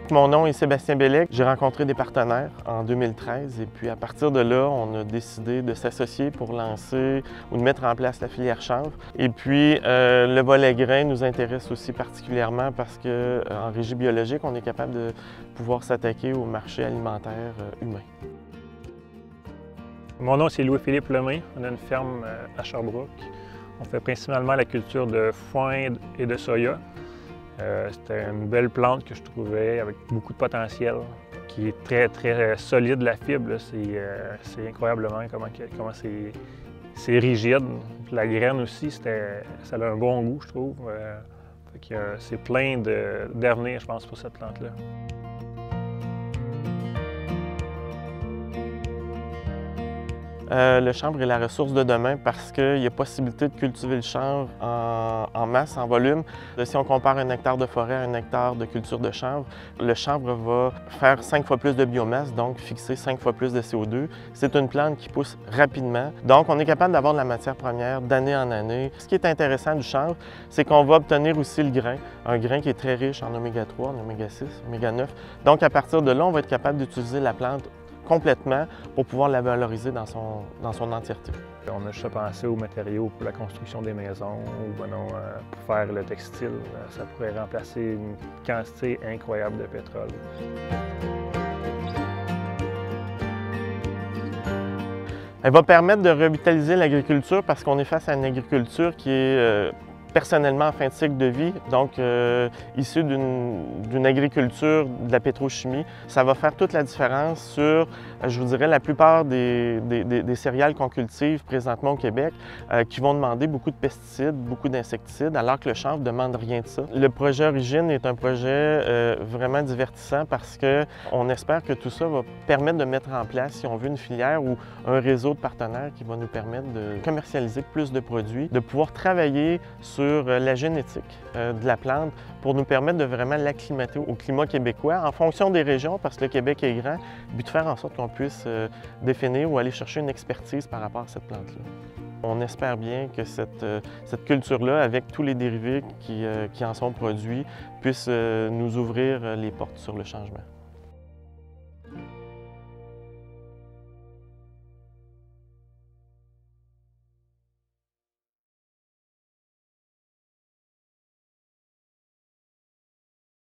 Donc, mon nom est Sébastien Bellec. J'ai rencontré des partenaires en 2013 et puis à partir de là, on a décidé de s'associer pour lancer ou de mettre en place la filière chanvre. Et puis, le volet grain nous intéresse aussi particulièrement parce qu'en régie biologique, on est capable de pouvoir s'attaquer au marché alimentaire humain. Mon nom, c'est Louis-Philippe Lemay. On a une ferme à Sherbrooke. On fait principalement la culture de foin et de soya. C'était une belle plante que je trouvais avec beaucoup de potentiel, qui est très solide, la fibre. C'est incroyablement comment c'est rigide. La graine aussi, ça a un bon goût, je trouve. C'est plein d'avenir, je pense, pour cette plante-là. Le chanvre est la ressource de demain parce qu'il y a possibilité de cultiver le chanvre en masse, en volume. Si on compare un hectare de forêt à un hectare de culture de chanvre, le chanvre va faire 5 fois plus de biomasse, donc fixer 5 fois plus de CO2. C'est une plante qui pousse rapidement, donc on est capable d'avoir de la matière première d'année en année. Ce qui est intéressant du chanvre, c'est qu'on va obtenir aussi le grain, un grain qui est très riche en oméga 3, en oméga 6, oméga 9. Donc à partir de là, on va être capable d'utiliser la plante complètement pour pouvoir la valoriser dans son entièreté. On a juste pensé aux matériaux pour la construction des maisons ou pour faire le textile. Ça pourrait remplacer une quantité incroyable de pétrole. Elle va permettre de revitaliser l'agriculture parce qu'on est face à une agriculture qui est personnellement en fin de cycle de vie, donc issu d'une agriculture de la pétrochimie. Ça va faire toute la différence sur, je vous dirais, la plupart des céréales qu'on cultive présentement au Québec qui vont demander beaucoup de pesticides, beaucoup d'insecticides, alors que le chanvre ne demande rien de ça. Le projet Origine est un projet vraiment divertissant parce qu'on espère que tout ça va permettre de mettre en place, si on veut, une filière ou un réseau de partenaires qui va nous permettre de commercialiser plus de produits, de pouvoir travailler sur la génétique de la plante pour nous permettre de vraiment l'acclimater au climat québécois en fonction des régions, parce que le Québec est grand, puis de faire en sorte qu'on puisse définir ou aller chercher une expertise par rapport à cette plante-là. On espère bien que cette culture-là, avec tous les dérivés qui en sont produits, puisse nous ouvrir les portes sur le changement.